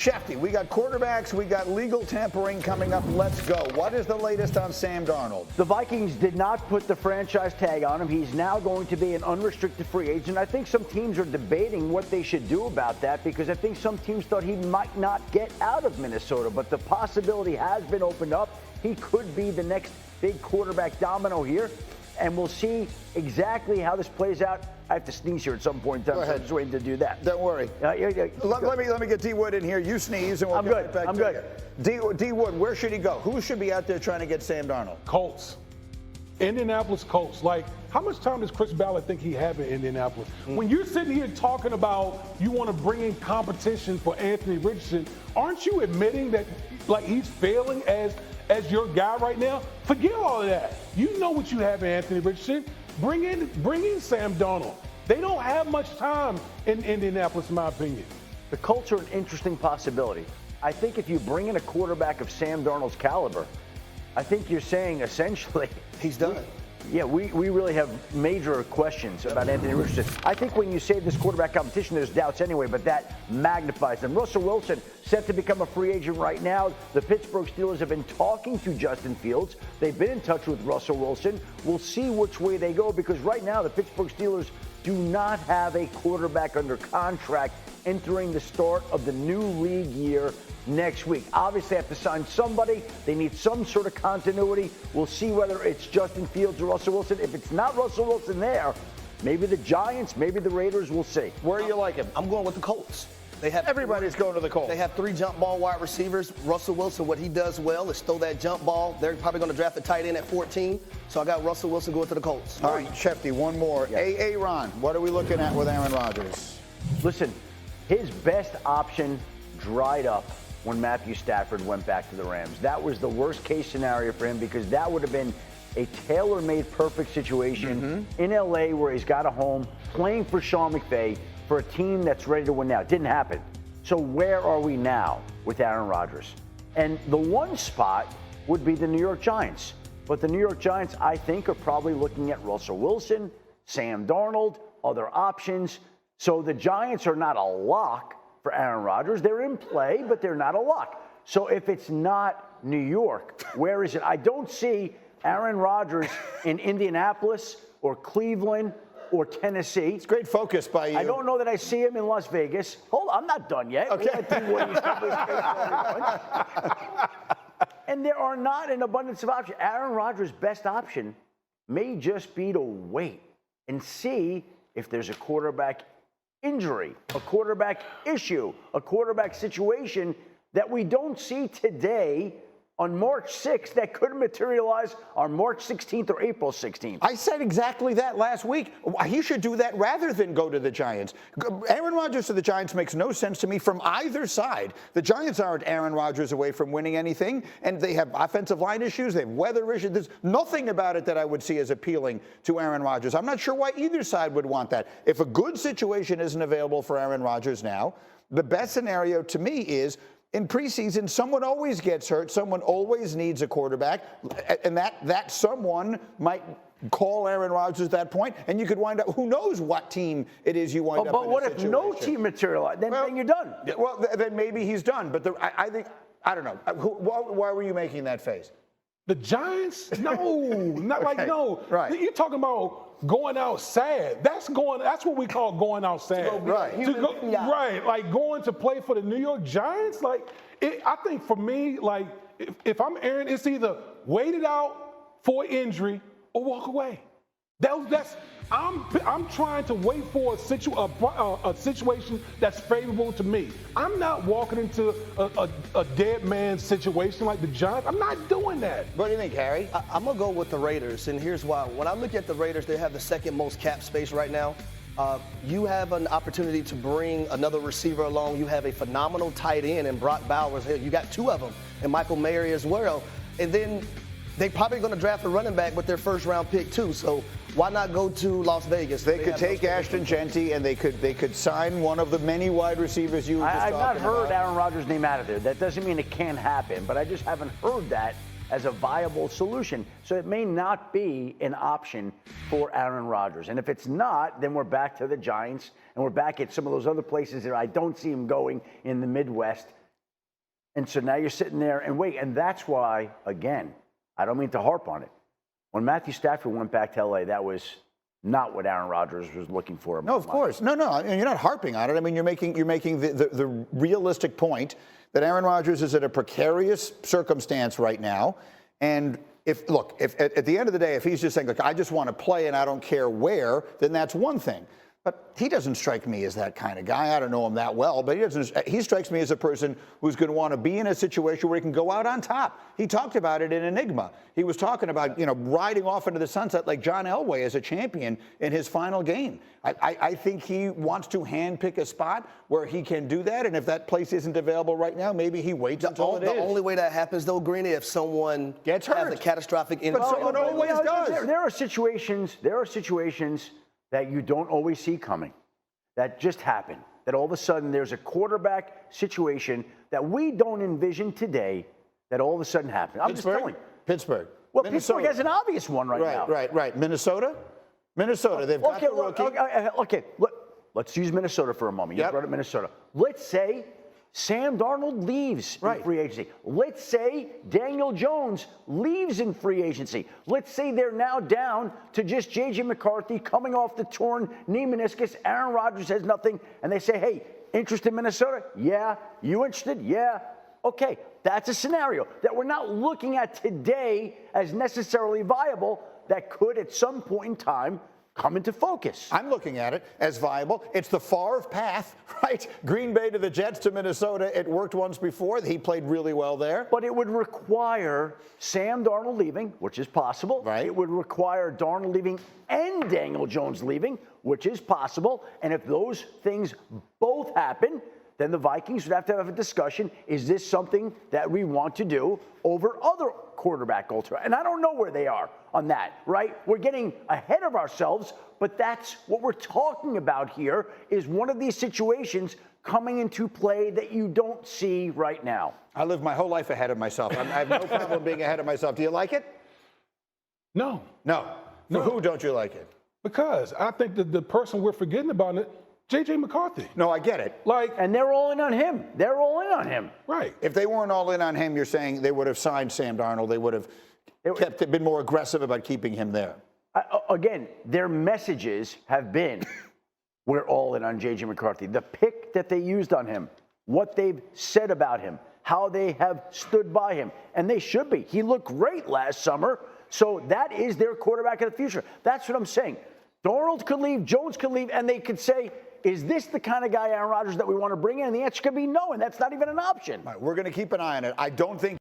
Schefter, we got quarterbacks, we got legal tampering coming up. Let's go. What is the latest on Sam Darnold? The Vikings did not put the franchise tag on him. He's now going to be an unrestricted free agent. I think some teams are debating what they should do about that because I think some teams thought he might not get out of Minnesota, but the possibility has been opened up. He could be the next big quarterback domino here, and we'll see exactly how this plays out. I have to sneeze here at some point in time. Go ahead. So I'm just waiting to do that. Don't worry. Let me get D. Wood in here. You sneeze, and we'll get right back I'm to good. you. D. Wood, where should he go? Who should be out there trying to get Sam Darnold? Colts. Indianapolis Colts. Like, how much time does Chris Ballard think he have in Indianapolis? When you're sitting here talking about you want to bring in competition for Anthony Richardson, aren't you admitting that, like, he's failing as your guy right now? Forget all of that. You know what you have in Anthony Richardson. Bring in Sam Darnold. They don't have much time in Indianapolis, in my opinion. The Colts are an interesting possibility. I think if you bring in a quarterback of Sam Darnold's caliber, I think you're saying essentially he's done. We really have major questions about Anthony Richardson. I think when you say this quarterback competition, there's doubts anyway, but that magnifies them. Russell Wilson set to become a free agent right now. The Pittsburgh Steelers have been talking to Justin Fields. They've been in touch with Russell Wilson. We'll see which way they go because right now the Pittsburgh Steelers do not have a quarterback under contract entering the start of the new league year next week. Obviously, they have to sign somebody. They need some sort of continuity. We'll see whether it's Justin Fields or Russell Wilson. If it's not Russell Wilson there, maybe the Giants, maybe the Raiders, we'll see. Where do you like him? I'm going with the Colts. Everybody's going to the Colts. They have 3 jump ball wide receivers. Russell Wilson, what he does well is throw that jump ball. They're probably going to draft a tight end at 14. So I got Russell Wilson going to the Colts. All right, Schefter, one more. Yeah. Ron, what are we looking at with Aaron Rodgers? Listen, his best option dried up when Matthew Stafford went back to the Rams. That was the worst case scenario for him because that would have been a tailor-made perfect situation in LA where he's got a home playing for Sean McVay for a team that's ready to win now. It didn't happen. So where are we now with Aaron Rodgers? And the one spot would be the New York Giants. But the New York Giants, I think, are probably looking at Russell Wilson, Sam Darnold, other options. So the Giants are not a lock for Aaron Rodgers. They're in play, but they're not a lock. So if it's not New York, where is it? I don't see Aaron Rodgers in Indianapolis or Cleveland or Tennessee. It's great focus by you. I don't know that I see him in Las Vegas. Hold on, I'm not done yet. Okay. And there are not an abundance of options. Aaron Rodgers' best option may just be to wait and see if there's a quarterback injury, a quarterback issue, a quarterback situation that we don't see today on March 6th that could materialize on March 16th or April 16th. I said exactly that last week. He should do that rather than go to the Giants. Aaron Rodgers to the Giants makes no sense to me from either side. The Giants aren't Aaron Rodgers away from winning anything, and they have offensive line issues, they have weather issues. There's nothing about it that I would see as appealing to Aaron Rodgers. I'm not sure why either side would want that. If a good situation isn't available for Aaron Rodgers now, the best scenario to me is in preseason, someone always gets hurt. Someone always needs a quarterback. And that someone might call Aaron Rodgers at that point, and you could wind up, who knows what team it is you wind up in. But what if no team materialized? Then you're done. Well, then maybe he's done. But I think, I don't know. Why were you making that face? The Giants? No, not like no. Right. You're talking about going out sad. That's what we call going out sad. Right. Right. Like going to play for the New York Giants. Like I think for me, like if I'm Aaron, it's either wait it out for injury or walk away. I'm trying to wait for a situation that's favorable to me. I'm not walking into a dead man situation like the Giants. I'm not doing that. What do you think, Harry? I'm going to go with the Raiders, and here's why. When I look at the Raiders, they have the second most cap space right now. You have an opportunity to bring another receiver along. You have a phenomenal tight end in Brock Bowers. You got 2 of them, and Michael Mayer as well. And then they're probably going to draft a running back with their first-round pick, too. So why not go to Las Vegas? They could take Ashton Genty, and they could sign one of the many wide receivers you were just talking about. I've not heard Aaron Rodgers' name out of there. That doesn't mean it can't happen, but I just haven't heard that as a viable solution. So it may not be an option for Aaron Rodgers. And if it's not, then we're back to the Giants, and we're back at some of those other places that I don't see him going in the Midwest. And so now you're sitting there and wait. And that's why, again, I don't mean to harp on it. When Matthew Stafford went back to LA, that was not what Aaron Rodgers was looking for. No, of course. No. I mean, you're not harping on it. I mean, you're making the realistic point that Aaron Rodgers is at a precarious circumstance right now. And if at the end of the day, if he's just saying, look, I just want to play and I don't care where, then that's one thing. But he doesn't strike me as that kind of guy. I don't know him that well, but he strikes me as a person who's going to want to be in a situation where he can go out on top. He talked about it in Enigma. He was talking about, riding off into the sunset like John Elway as a champion in his final game. I think he wants to handpick a spot where he can do that, and if that place isn't available right now, maybe he waits until it is. The only way that happens, though, Greeny, if someone gets hurt, has a catastrophic injury. But someone always does. There are situations that you don't always see coming, that just happen, that all of a sudden there's a quarterback situation that we don't envision today that all of a sudden happens. I'm just telling you. Pittsburgh. Well, Minnesota. Pittsburgh has an obvious one right now. Right. Minnesota, they've got the rookie. Okay. Let's use Minnesota for a moment. You brought up Minnesota. Let's say Sam Darnold leaves in free agency. Let's say Daniel Jones leaves in free agency. Let's say they're now down to just J.J. McCarthy coming off the torn knee meniscus. Aaron Rodgers has nothing. And they say, hey, interest in Minnesota? Yeah. You interested? Yeah. Okay. That's a scenario that we're not looking at today as necessarily viable that could at some point in time come into focus. I'm looking at it as viable. It's the Favre path, right? Green Bay to the Jets to Minnesota. It worked once before. He played really well there. But it would require Sam Darnold leaving, which is possible. Right. It would require Darnold leaving and Daniel Jones leaving, which is possible. And if those things both happen, then the Vikings would have to have a discussion. Is this something that we want to do over other quarterback alternatives? And I don't know where they are on that, right? We're getting ahead of ourselves, but that's what we're talking about here, is one of these situations coming into play that you don't see right now. I live my whole life ahead of myself. I have no problem being ahead of myself. Do you like it? No. For who don't you like it? Because I think that the person we're forgetting about it, J.J. McCarthy. No, I get it. And they're all in on him. Right. If they weren't all in on him, you're saying they would have signed Sam Darnold. They would have been more aggressive about keeping him there. Again, their messages have been, we're all in on J.J. McCarthy. The pick that they used on him, what they've said about him, how they have stood by him, and they should be. He looked great last summer, so that is their quarterback of the future. That's what I'm saying. Darnold could leave, Jones could leave, and they could say, is this the kind of guy, Aaron Rodgers, that we want to bring in? And the answer could be no, and that's not even an option. All right, we're going to keep an eye on it. I don't think